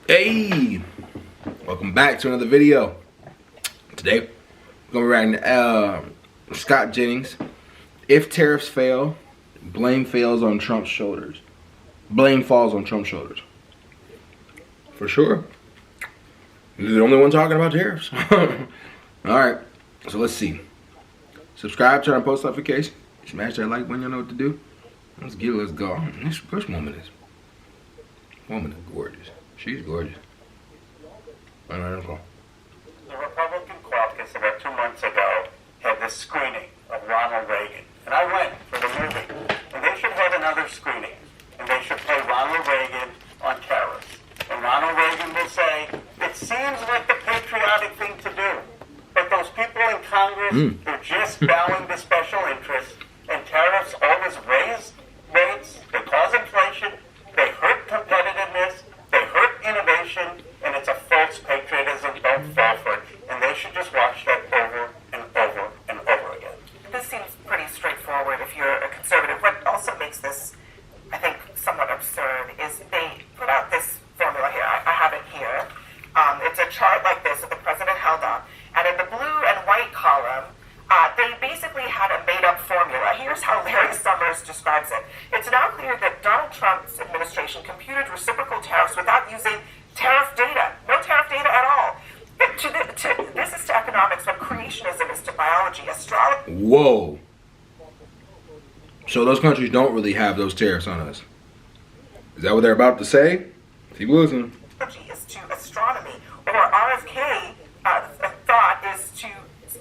Hey, welcome back to another video. Today, we're going to be writing Scott Jennings. If tariffs fail, blame fails on Trump's shoulders. Blame falls on Trump's shoulders. For sure. He's the only one talking about tariffs. Alright, so let's see. Subscribe, turn on post notifications. Smash that like button, you know what to do. Let's get it, let's go. This woman is gorgeous. She's gorgeous. All right, let's go. The Republican caucus about 2 months ago had this screening of Ronald Reagan. And I went for the movie. And they should have another screening. And they should play Ronald Reagan on tariffs. And Ronald Reagan will say, it seems like the patriotic thing to do. But those people in Congress are just bowing to special interests. And tariffs always raise rates. They cause inflation. They hurt competitiveness. They hurt innovation. And it's a false patriotism. Don't fall for it. And they should just watch that over and over and over again. This seems pretty straightforward if you're a conservative. What also makes this, I think, somewhat absurd is they put out this formula here. I have it here. It's a chart like this that the president held up. And in the blue and white column, they basically had a made-up formula. Here's how Larry Summers describes it. It's now clear that Donald Trump's administration computed reciprocal tariffs without using tariff data. No tariff data at all. This is to economics what creationism is to biology. Astrology. Whoa. So those countries don't really have those tariffs on us. Is that what they're about to say? Keep listening. Is to astronomy, or RFK thought is to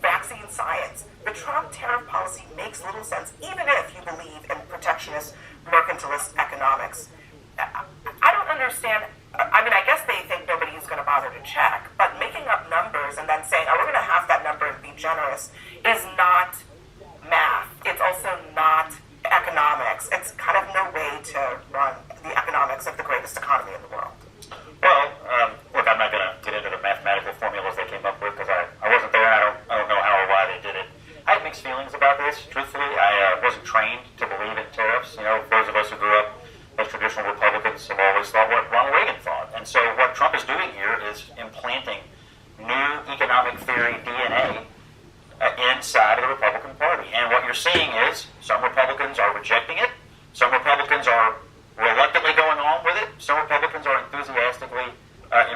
vaccine science. The Trump tariff policy makes little sense, even if you believe in protectionist, mercantilist economics. I don't understand. I mean, I guess they think nobody is going to bother to check, but making up numbers and then saying, oh, we're going to have that number and be generous is not math. It's also not economics. It's kind of no way to run the economics of the greatest economy in the world. Well, look, I'm not going to get into the mathematical formulas they came up with because I wasn't there. I don't know how or why they did it. I have mixed feelings about this. Truthfully, I wasn't trained to believe in tariffs. You know, those of us who grew up as traditional Republicans have always thought what Ronald Reagan thought. And so what Trump is doing here is implanting new economic theory DNA inside of the Republican Party. And what you're seeing is some Republicans are rejecting it. Some Republicans are reluctantly going on with it. Some Republicans are enthusiastically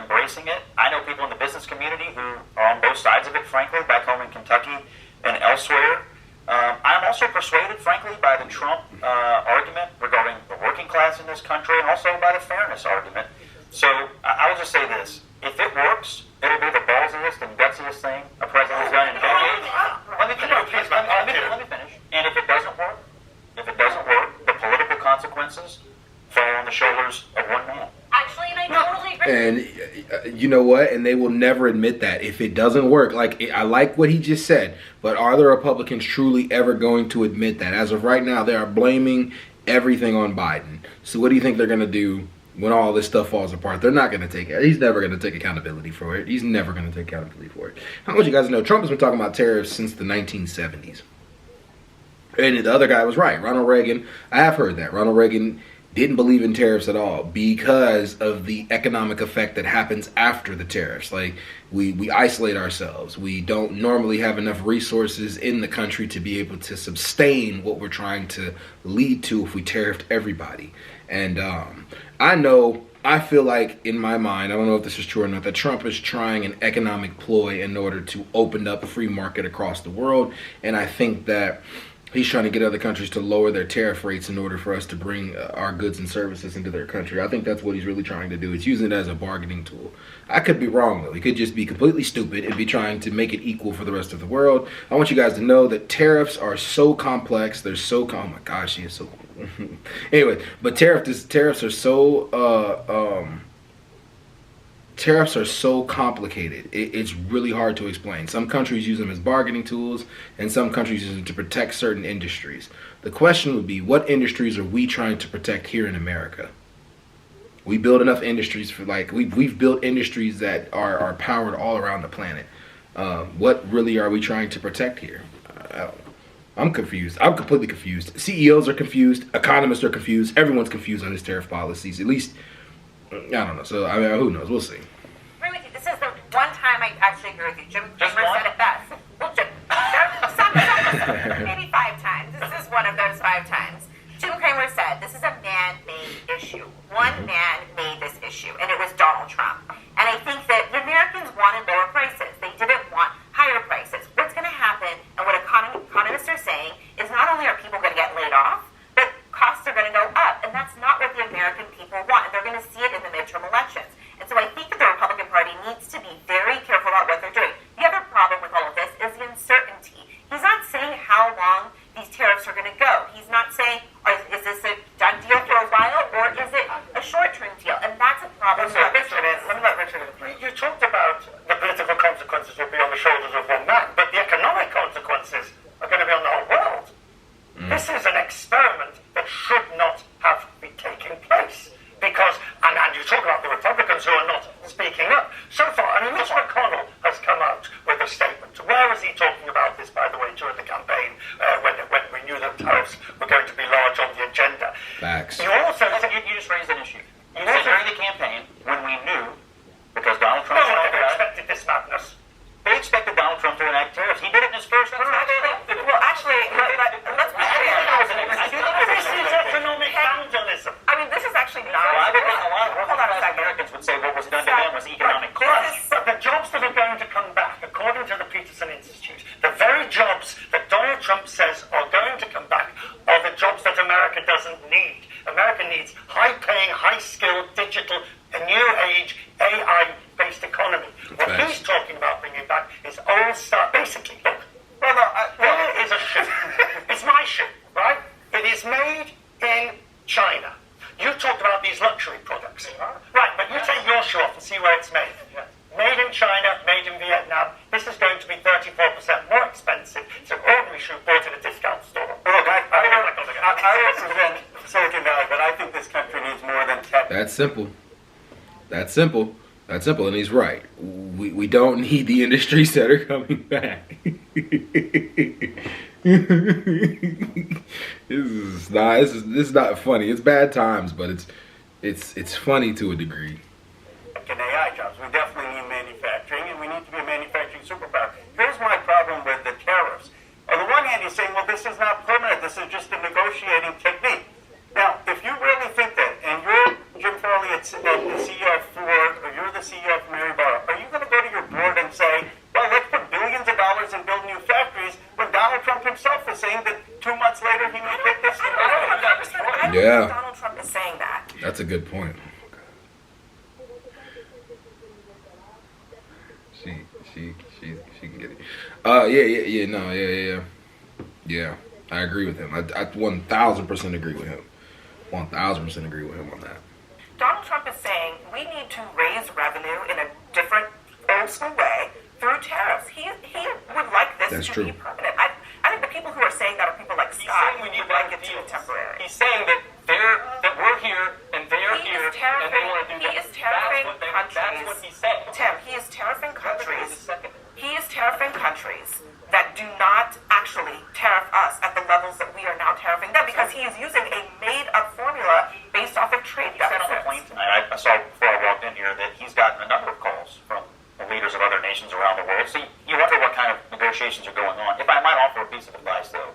embracing it. I know people in the business community who are on both sides of it, frankly, back home in Kentucky and elsewhere. I'm also persuaded, frankly, by the Trump argument regarding the working class in this country and also by the fairness argument. So I will just say this. If it works, it'll be the ballsiest and gutsiest thing a president's done in decades. Let me finish. And if it doesn't work, the political consequences fall on the shoulders of one man. Actually, and I totally agree. And you know what? And they will never admit that if it doesn't work. Like, I like what he just said, but are the Republicans truly ever going to admit that? As of right now, they are blaming everything on Biden. So what do you think they're going to do when all this stuff falls apart? They're not going to take it. He's never going to take accountability for it. He's never going to take accountability for it. I want you guys to know, Trump has been talking about tariffs since the 1970s. And the other guy was right. Ronald Reagan, I have heard that. Ronald Reagan didn't believe in tariffs at all because of the economic effect that happens after the tariffs. Like, we isolate ourselves. We don't normally have enough resources in the country to be able to sustain what we're trying to lead to if we tariffed everybody. And I feel like in my mind, I don't know if this is true or not, that Trump is trying an economic ploy in order to open up a free market across the world. And I think that he's trying to get other countries to lower their tariff rates in order for us to bring our goods and services into their country. I think that's what he's really trying to do. It's using it as a bargaining tool. I could be wrong, though. He could just be completely stupid and be trying to make it equal for the rest of the world. I want you guys to know that tariffs are so complex. They're so... Oh, my gosh, she is so... Anyway, but tariffs are so... Tariffs are so complicated. It's really hard to explain. Some countries use them as bargaining tools, and some countries use them to protect certain industries. The question would be, what industries are we trying to protect here in America? We build enough industries for, like, we've built industries that are powered all around the planet. What really are we trying to protect here? I'm confused. I'm completely confused. CEOs are confused. Economists are confused. Everyone's confused on his tariff policies. At least I don't know. So I mean, who knows? We'll see. Agree with you. This is the one time I actually agree with you. Jim Just Cramer one? said it best. Well, maybe 5 times. This is one of those 5 times. Jim Cramer said this is a man-made issue. One man made this issue, and it was Donald Trump. And I think that the Americans wanted lower prices. They didn't want higher prices. What's going to happen, and what economists are saying, is not only are people going to get laid off, but costs are going to go up. And that's not what the American people want. And they're going to see it in the midterm elections. And so I think that the Republican Party needs to be very careful about what they're doing. The other problem with all of this is the uncertainty. He's not saying how long these tariffs are going to go. He's not saying, is this a done deal for a while, or is it a short-term deal? And that's a problem. Let me let Richard in. You talked about the political consequences will be on the shoulders of one man, but the economic consequences are going to be on the whole world. This is an experiment that should not have been taking place. Because, and you talk about the Republicans who are not speaking up. So far, I mean, Mitch McConnell has come out with a statement. Where was he talking about this, by the way, during the campaign, when we knew that tariffs were going to be large on the agenda? Facts. You also You just raised an issue. You said during the campaign, when we knew, because Donald Trump no one talked ever about it, expected this madness. they expected Donald Trump to enact tariffs. He did it in his first term. Well, actually, let's be clear. This is economic vandalism. I mean, this is actually not. Well, I would think a lot of Hold on a working-class second. Americans would say what was done to them was economic This crunch. is- But the jobs that are going to come back, according to the Peterson Institute, the very jobs that Donald Trump says are going to come back are the jobs that America doesn't need. America needs high-paying, high-skilled, digital, a new age, AI-based economy. What Facts. he's talking about bringing back is old stuff. Basically, look, there is a ship. It's my ship, right? It is made in China. You talked about these luxury products. Right, but you take your shoe off and see where it's made. Made in China, made in Vietnam. This is going to be 34% more expensive. It's an ordinary shoe bought in a discount store. Look, I represent Silicon Valley, but I think this country needs more than tech. That's simple. That's simple. That's simple, and he's right. We don't need the industries that are coming back. This is not funny. It's bad times, but it's funny to a degree. And AI jobs. We definitely need manufacturing, and we need to be a manufacturing superpower. Here's my problem with the tariffs. On the one hand, you're saying, well, this is not permanent. This is just a negotiating technique. Now, if you really think that, and you're Jim Farley at the CEO of Ford, or you're the CEO of Mary Barra, are you going to go to your board and say, well, let's put billions of dollars and build new factories, when Donald Trump himself is saying that 2 months later he may take this thing I away? don't think Yeah. Donald Trump is saying that. That's a good point. She can get it. Yeah. I agree with him. I 1,000% agree with him. 1,000% agree with him on that. Donald Trump is saying we need to raise revenue in a different, old school way through tariffs. He would like this That's to true. be permanent. I think the people who are saying that are people like Scott who would like it to be temporary. He's saying that we're here and they're He here, is tariffing- and they want to do he that. is tariffing That's countries. what he's saying. Tim, he is tariffing countries. He is tariffing countries that do not actually tariff us at the levels that we are now tariffing them because he is using a made-up formula based off of trade He said on the plane deficits. tonight, I saw before I walked in here that he's gotten a number of calls from the leaders of other nations around the world. So you wonder what kind of negotiations are going on. If I might offer a piece of advice, though,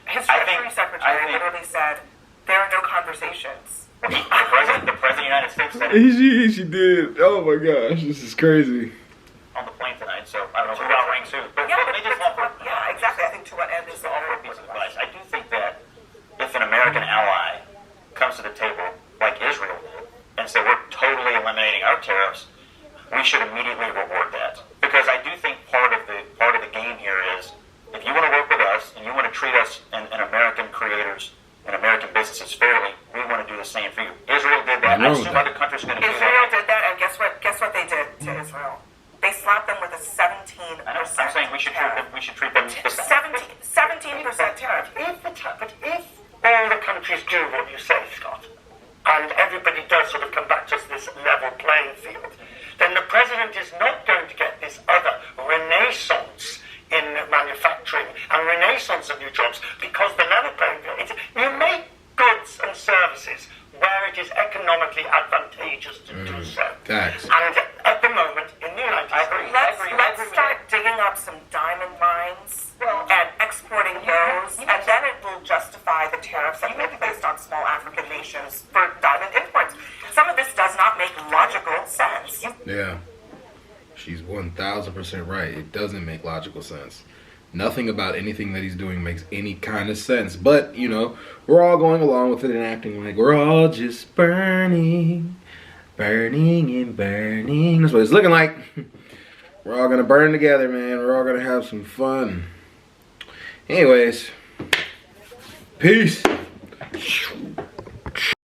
His I Treasury think- Secretary literally said, there are no conversations. the president of the United States said it She did. Oh my gosh, this is crazy. on the plane tonight. So I don't know who outrings who, but Yeah, they just offer. yeah, exactly. I think to what end is Just to offer a piece of advice. I do think that if an American ally comes to the table like Israel did and said we're totally eliminating our tariffs, we should immediately reward that. Because I do think part of the game here is if you want to work with us and you want to treat us and American creators and American businesses fairly, we want to do the same for you. Israel did that. I assume other countries are going to do Israel that. did that, and guess what they did to Israel? They slapped them with a 17%. I know. I'm saying we should treat them. We should treat them the same. 17% tariff. But if all the countries do what you say, Scott, and everybody does sort of come back to this level playing field, then the president is not going to get this other renaissance in manufacturing and renaissance of new jobs because the level playing field, you make goods and services where it is economically advantageous to Facts. And at the moment, in the United States, Let's start digging up some diamond mines and exporting those, and then it will justify the tariffs that were placed on small African nations for diamond imports. Some of this does not make logical sense. Yeah. She's 1000% right. It doesn't make logical sense. Nothing about anything that he's doing makes any kind of sense. But, you know, we're all going along with it and acting like we're all just burning. Burning and burning. That's what it's looking like. We're all gonna burn together, man. We're all gonna have some fun. Anyways, peace.